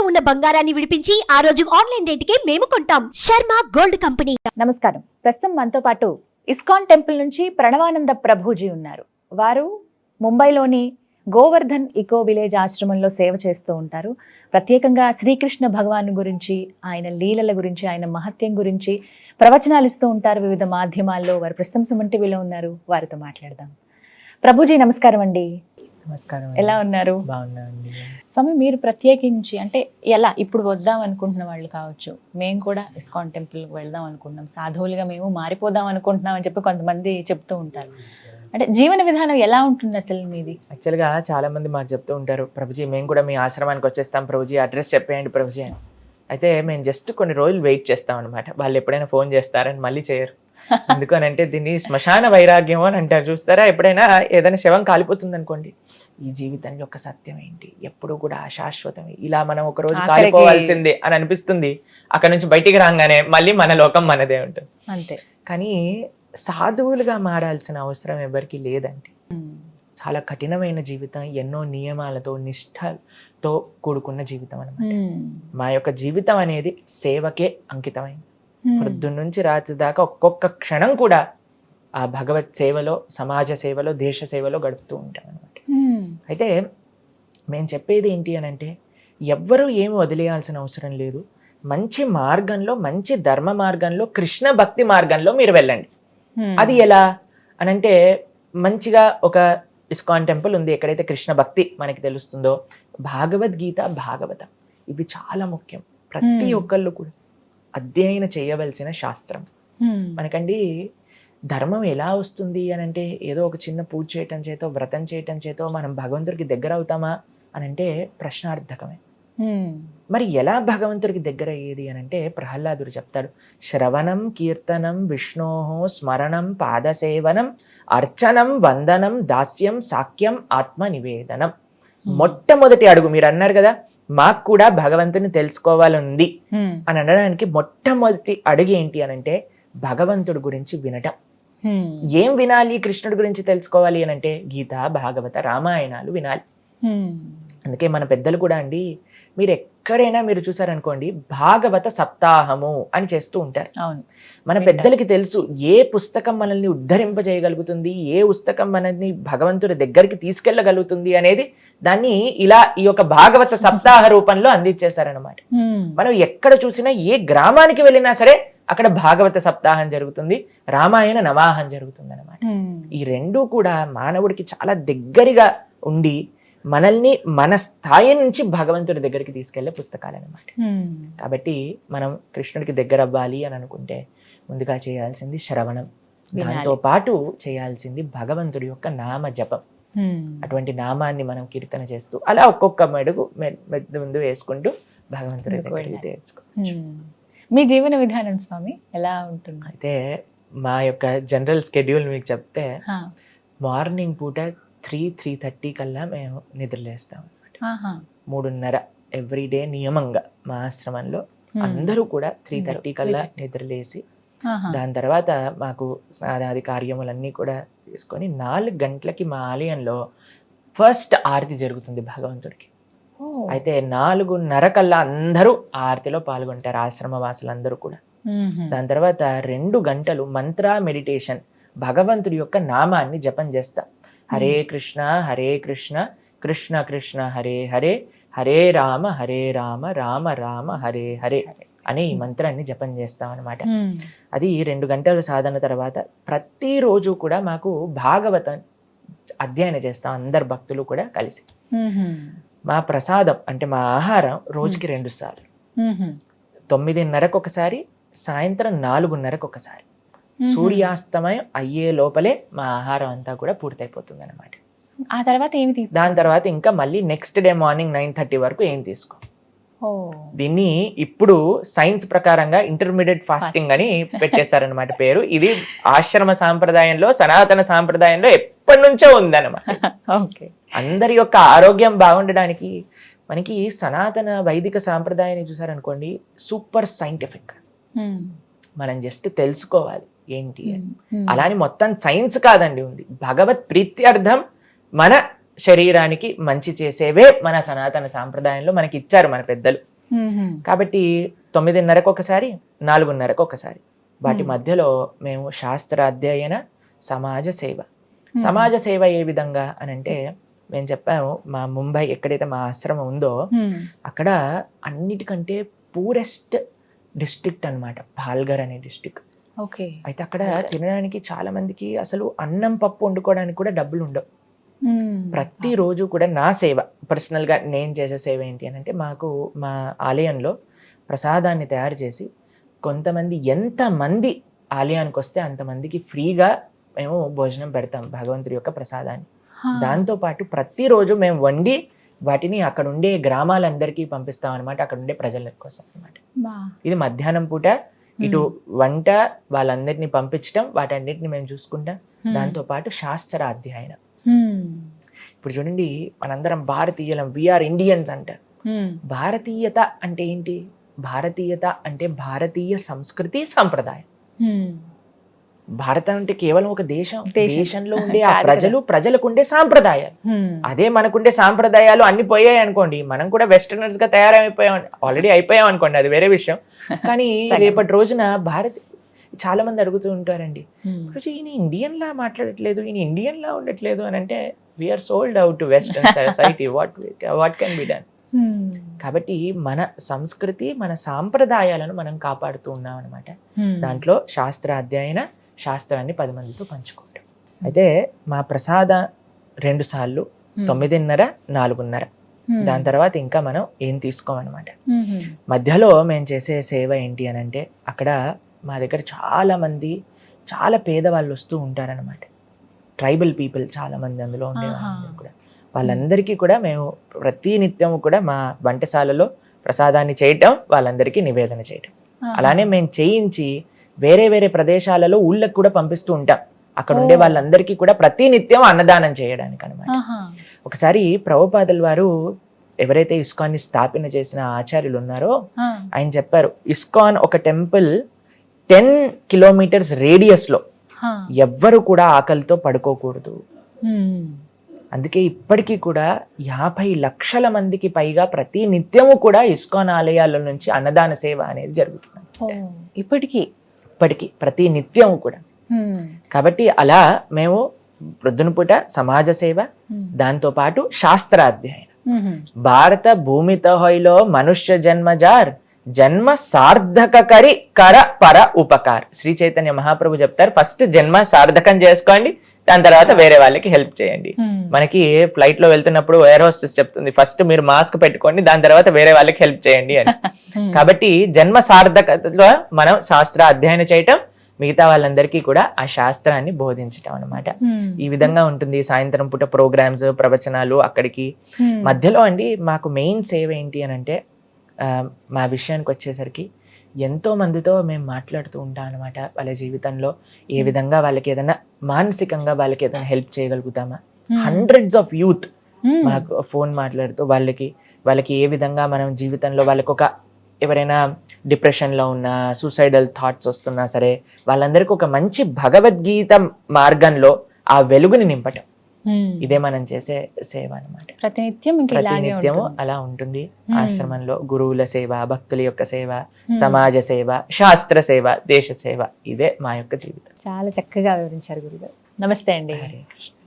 ఉన్న బంగారాన్ని విడిపించి ఆ రోజు ఆన్లైన్ రేటుకే మేము కొంటాం. Sharma gold company. నమస్కారం. ప్రస్తుతం మనతో పాటు ఇస్కాన్ టెంపుల్ నుంచి ప్రణవానంద ప్రభుజీ ఉన్నారు. వారు ముంబైలోని గోవర్ధన్ ఇకో విలేజ్ ఆశ్రమంలో సేవ చేస్తూ ఉంటారు. ప్రత్యేకంగా శ్రీకృష్ణ భగవాన్ గురించి, ఆయన లీలల గురించి, ఆయన మహత్యం గురించి ప్రవచనాలు ఇస్తూ ఉంటారు వివిధ మాధ్యమాల్లో. వారు ప్రస్తుతం సుమన్ టీవీలో ఉన్నారు. వారితో మాట్లాడదాం. ప్రభుజీ నమస్కారం అండి. నమస్కారం. ఎలా ఉన్నారు? బాగున్నానండి. స్వామి, మీరు ప్రత్యేకించి అంటే ఎలా ఇప్పుడు వద్దాం అనుకుంటున్న వాళ్ళు కావచ్చు, మేము కూడా ఇస్కాన్ టెంపుల్కి వెళ్దాం అనుకుంటున్నాం, సాధువులుగా మేము మారిపోదాం అనుకుంటున్నాం అని చెప్పి కొంతమంది చెప్తూ ఉంటారు. అంటే జీవన విధానం ఎలా ఉంటుంది అసలు మీది? యాక్చువల్గా చాలా మంది మాకు చెప్తూ ఉంటారు, ప్రభుజీ మేము కూడా మీ ఆశ్రమానికి వచ్చేస్తాం ప్రభుజీ, అడ్రస్ చెప్పేయండి ప్రభుజీ అని. అయితే మేము జస్ట్ కొన్ని రోజులు వెయిట్ చేస్తాం అనమాట. వాళ్ళు ఎప్పుడైనా ఫోన్ చేస్తారని మళ్ళీ చేయరు. ఎందుకనంటే దీన్ని శ్మశాన వైరాగ్యం అని అంటారు. చూస్తారా, ఎప్పుడైనా ఏదైనా శవం కాలిపోతుంది అనుకోండి, ఈ జీవితం యొక్క సత్యం ఏంటి, ఎప్పుడు కూడా అశాశ్వతమే, ఇలా మనం ఒక రోజు కాలిపోవాల్సిందే అని అనిపిస్తుంది. అక్కడ నుంచి బయటికి రాగానే మళ్ళీ మన లోకం మనదే ఉంటుంది అంతే. కానీ సాధువులుగా మారాల్సిన అవసరం ఎవరికి లేదండి. చాలా కఠినమైన జీవితం, ఎన్నో నియమాలతో నిష్ఠతో కూడుకున్న జీవితం అన్నమాట. మా యొక్క జీవితం అనేది సేవకే అంకితమైంది. పొద్దున్న నుంచి రాత్రి దాకా ఒక్కొక్క క్షణం కూడా ఆ భగవత్ సేవలో, సమాజ సేవలో, దేశ సేవలో గడుపుతూ ఉంటాం అనమాట. అయితే మేము చెప్పేది ఏంటి అని అంటే, ఎవ్వరూ ఏమి వదిలేయాల్సిన అవసరం లేదు. మంచి మార్గంలో, మంచి ధర్మ మార్గంలో, కృష్ణ భక్తి మార్గంలో మీరు వెళ్ళండి. అది ఎలా అనంటే, మంచిగా ఒక ఇస్కాన్ టెంపుల్ ఉంది, ఎక్కడైతే కృష్ణ భక్తి మనకి తెలుస్తుందో, భగవద్గీత, భాగవతం ఇవి చాలా ముఖ్యం. ప్రతి ఒక్కళ్ళు కూడా అధ్యయనం చేయవలసిన శాస్త్రం. మనకండి ధర్మం ఎలా వస్తుంది అని అంటే, ఏదో ఒక చిన్న పూజ చేయటం చేతో, వ్రతం చేయటం చేతో మనం భగవంతుడికి దగ్గర అవుతామా అని అంటే ప్రశ్నార్థకమే. మరి ఎలా భగవంతుడికి దగ్గర అయ్యేది అని అంటే, ప్రహ్లాదుడు చెప్తాడు, శ్రవణం కీర్తనం విష్ణోహో స్మరణం పాదసేవనం అర్చనం వందనం దాస్యం సాఖ్యం ఆత్మ నివేదనం. మొట్టమొదటి అడుగు మీరు అన్నారు కదా, మాకు కూడా భగవంతుని తెలుసుకోవాలంది అని అనడానికి మొట్టమొదటి అడుగు ఏంటి అని అంటే, భగవంతుడి గురించి వినటం. ఏం వినాలి కృష్ణుడి గురించి తెలుసుకోవాలి అని అంటే, గీత, భాగవత, రామాయణాలు వినాలి. అందుకే మన పెద్దలు కూడా అండి, మీరు ఎక్కడైనా మీరు చూసారనుకోండి, భాగవత సప్తాహము అని చేస్తూ ఉంటారు. మన పెద్దలకి తెలుసు ఏ పుస్తకం మనల్ని ఉద్ధరింపజేయగలుగుతుంది, ఏ పుస్తకం మనల్ని భగవంతుడి దగ్గరికి తీసుకెళ్ళగలుగుతుంది అనేది దాన్ని ఇలా ఈ యొక్క భాగవత సప్తాహ రూపంలో అందించేశారనమాట. మనం ఎక్కడ చూసినా, ఏ గ్రామానికి వెళ్ళినా సరే అక్కడ భాగవత సప్తాహం జరుగుతుంది, రామాయణ నవాహం జరుగుతుంది అనమాట. ఈ రెండూ కూడా మానవుడికి చాలా దగ్గరగా ఉండి మనల్ని మన స్థాయి నుంచి భగవంతుడి దగ్గరికి తీసుకెళ్లే పుస్తకాలు అనమాట. కాబట్టి మనం కృష్ణుడికి దగ్గర అవ్వాలి అని అనుకుంటే ముందుగా చేయాల్సింది శ్రవణం, దాంతో పాటు చేయాల్సింది భగవంతుడి యొక్క నామ జపం. అటువంటి నామాన్ని మనం కీర్తన చేస్తూ అలా ఒక్కొక్క మెడుగు ముందు వేసుకుంటూ భగవంతుడి దగ్గరికి తెచ్చుకోవచ్చు. మీ జీవన విధానం స్వామి ఎలా ఉంటుంది? అయితే మా యొక్క జనరల్ స్కెడ్యూల్ మీకు చెప్తే, మార్నింగ్ పూట 3:30 కల్లా మేము నిద్రలేస్తాం అనమాట. 3:30 ఎవ్రీడే నియమంగా మా ఆశ్రమంలో అందరూ కూడా 3:30 కల్లా నిద్రలేసి, దాని తర్వాత మాకు స్నానాది కార్యములన్నీ కూడా తీసుకొని 4 గంటలకి మా ఆలయంలో ఫస్ట్ ఆరతి జరుగుతుంది భగవంతుడికి. అయితే 4:30 కల్లా అందరూ ఆరతిలో పాల్గొంటారు, ఆశ్రమ వాసులందరూ కూడా. దాని తర్వాత 2 గంటలు మంత్ర మెడిటేషన్, భగవంతుడి యొక్క నామాన్ని జపం చేస్తాం. హరే కృష్ణ కృష్ణ కృష్ణ హరే హరే, హరే రామ రామ రామ హరే హరే అనే ఈ మంత్రాన్ని జపం చేస్తాం అనమాట. అది 2 గంటల సాధన తర్వాత ప్రతిరోజు కూడా మాకు భాగవతం అధ్యయనం చేస్తాం అందరు భక్తులు కూడా కలిసి. మా ప్రసాదం అంటే మా ఆహారం రోజుకి 2 సార్లు, 9:30కు ఒకసారి, సాయంత్రం 4:30కు ఒకసారి. సూర్యాస్తమయం అయ్యే లోపలే మా ఆహారం అంతా కూడా పూర్తయిపోతుంది అనమాట. ఆ తర్వాత ఏమి తీసుకో? దాని తర్వాత ఇంకా మళ్ళీ నెక్స్ట్ డే మార్నింగ్ 9:30 వరకు ఏం తీసుకో. దీన్ని ఇప్పుడు సైన్స్ ప్రకారంగా ఇంటర్మీడియట్ ఫాస్టింగ్ అని పెట్టేశారనమాట పేరు. ఇది ఆశ్రమ సాంప్రదాయంలో, సనాతన సాంప్రదాయంలో ఎప్పటి నుంచో ఉందన్నమాట. అందరి యొక్క ఆరోగ్యం బాగుండడానికి మనకి సనాతన వైదిక సాంప్రదాయాన్ని చూసారనుకోండి, సూపర్ సైంటిఫిక్. మనం జస్ట్ తెలుసుకోవాలి ఏంటి అని. అలాని మొత్తం సైన్స్ కాదండి ఉంది, భగవత్ ప్రీత్యర్థం మన శరీరానికి మంచి చేసేవే మన సనాతన సాంప్రదాయంలో మనకి ఇచ్చారు మన పెద్దలు. కాబట్టి 9:30కు ఒకసారి, 4:30కు ఒకసారి, వాటి మధ్యలో మేము శాస్త్ర అధ్యయన, సమాజ సేవ. సమాజ సేవ ఏ విధంగా అని అంటే, మేము చెప్పాము మా ముంబై ఎక్కడైతే మా ఆశ్రమం ఉందో అక్కడ అన్నిటికంటే పూరెస్ట్ డిస్ట్రిక్ట్ అన్నమాట, పాల్ఘర్ అనే డిస్ట్రిక్ట్. ఓకే. అయితే అక్కడ తినడానికి చాలా మందికి అసలు అన్నం పప్పు వండుకోవడానికి కూడా డబ్బులు ఉండవు. ప్రతిరోజు కూడా నా సేవ, పర్సనల్ గా నేను చేసే సేవ ఏంటి అని అంటే, మాకు మా ఆలయంలో ప్రసాదాన్ని తయారు చేసి కొంతమంది, ఎంతమంది ఆలయానికి వస్తే అంతమందికి ఫ్రీగా మేము భోజనం పెడతాం, భగవంతుడి యొక్క ప్రసాదాన్ని. దాంతో పాటు ప్రతిరోజు మేము వండి వాటిని అక్కడ ఉండే గ్రామాలందరికీ పంపిస్తాం అనమాట, అక్కడ ఉండే ప్రజల కోసం అనమాట. ఇది మధ్యాహ్నం పూట ఇటు వంట వాళ్ళందరినీ పంపించడం, వాటన్నిటిని మేము చూసుకుంటాం. దాంతో పాటు శాస్త్ర అధ్యయనం. ఇప్పుడు చూడండి, మనందరం భారతీయులం, వీఆర్ ఇండియన్స్ అంటారు. భారతీయత అంటే ఏంటి? భారతీయత అంటే భారతీయ సంస్కృతి సంప్రదాయం. భారతం అంటే కేవలం ఒక దేశం, దేశంలో ఉండే ఆ ప్రజలకు ఉండే సాంప్రదాయాలు. అదే మనకుండే సాంప్రదాయాలు అన్ని పోయాయి అనుకోండి, మనం కూడా వెస్టర్నర్స్ గా తయారైపోయాం, ఆల్రెడీ అయిపోయాం అనుకోండి, అది వేరే విషయం. కానీ రేపటి రోజున చాలా మంది అడుగుతూ ఉంటారండి, ఈయన ఇండియన్ లా మాట్లాడట్లేదు, ఈయన ఇండియన్ లా ఉండట్లేదు అని అంటే, we are sold out to western society, what can be done. కాబట్టి మన సంస్కృతి, మన సాంప్రదాయాలను మనం కాపాడుతూ ఉన్నాం అనమాట. దాంట్లో శాస్త్ర అధ్యయన, శాస్త్రాన్ని 10 మందితో పంచుకుంటాం. అయితే మా ప్రసాద 2 సార్లు 9:30, 4:30, దాని తర్వాత ఇంకా మనం ఏం తీసుకోమన్నమాట. మధ్యలో మేము చేసే సేవ ఏంటి అని అంటే, అక్కడ మా దగ్గర చాలా మంది చాలా పేదవాళ్ళు వస్తూ ఉంటారనమాట, ట్రైబల్ పీపుల్ చాలా మంది అందులో ఉండే కూడా. వాళ్ళందరికీ కూడా మేము ప్రతి నిత్యము కూడా మా వంటశాలలో ప్రసాదాన్ని చేయటం, వాళ్ళందరికీ నివేదన చేయటం. అలానే మేము చేయించి వేరే వేరే ప్రదేశాలలో ఊళ్ళకి కూడా పంపిస్తూ ఉంటాం, అక్కడ ఉండే వాళ్ళందరికీ కూడా ప్రతి నిత్యం అన్నదానం చేయడానికి అనమాట. ఒకసారి ప్రభుపాదుల వారు ఎవరైతే ఇస్కాన్ ని స్థాపన చేసిన ఆచార్యులు ఉన్నారో ఆయన చెప్పారు, ఇస్కాన్ ఒక టెంపుల్ 10 కిలోమీటర్స్ రేడియస్ లో ఎవ్వరు కూడా ఆకలితో పడుకోకూడదు. అందుకే ఇప్పటికీ కూడా 50 లక్షల మందికి పైగా ప్రతి నిత్యము కూడా ఇస్కాన్ ఆలయాల నుంచి అన్నదాన సేవ అనేది జరుగుతుంది. ఇప్పటికీ ప్రతి నిత్యము కూడా. కాబట్టి అలా మేము ప్రొద్దున పూట సమాజ సేవ, దాంతో పాటు శాస్త్ర అధ్యయనం. భారత భూమితో హోయిలో మనుష్య జన్మజార్, జన్మ సార్థక కరి కర పర ఉపకార్. శ్రీ చైతన్య మహాప్రభు చెప్తారు, ఫస్ట్ జన్మ సార్థకం చేసుకోండి, దాని తర్వాత వేరే వాళ్ళకి హెల్ప్ చేయండి. మనకి ఫ్లైట్ లో వెళ్తున్నప్పుడు ఎయిర్ హోస్టెస్ చెప్తుంది, ఫస్ట్ మీరు మాస్క్ పెట్టుకోండి, దాని తర్వాత వేరే వాళ్ళకి హెల్ప్ చేయండి అని. కాబట్టి జన్మ సార్థకతలో మనం శాస్త్ర అధ్యయనం చేయటం, మిగతా వాళ్ళందరికీ కూడా ఆ శాస్త్రాన్ని బోధించటం అనమాట. ఈ విధంగా ఉంటుంది. సాయంత్రం పూట ప్రోగ్రామ్స్, ప్రవచనాలు. అక్కడికి మధ్యలో అండి మాకు మెయిన్ సేవ ఏంటి అని అంటే, మా విషయానికి వచ్చేసరికి ఎంతో మందితో మేము మాట్లాడుతూ ఉంటాం అనమాట. వాళ్ళ జీవితంలో ఏ విధంగా వాళ్ళకి ఏదైనా మానసికంగా వాళ్ళకి ఏదైనా హెల్ప్ చేయగలుగుతామా. హండ్రెడ్స్ ఆఫ్ యూత్ మాకు ఫోన్ మాట్లాడుతూ వాళ్ళకి ఏ విధంగా మనం జీవితంలో వాళ్ళకి ఒక ఎవరైనా డిప్రెషన్లో ఉన్నా, సూసైడల్ థాట్స్ వస్తున్నా సరే, వాళ్ళందరికీ ఒక మంచి భగవద్గీత మార్గంలో ఆ వెలుగుని నింపటం, ఇదే మనం చేసే సేవ అనమాట. ప్రతినిత్యము అలా ఉంటుంది. ఆశ్రమంలో గురువుల సేవ, భక్తుల యొక్క సేవ, సమాజ సేవ, శాస్త్ర సేవ, దేశ సేవ, ఇదే మా యొక్క జీవితం. చాలా చక్కగా వివరించారు గురుగారు. నమస్తే అండి. హరే కృష్ణ.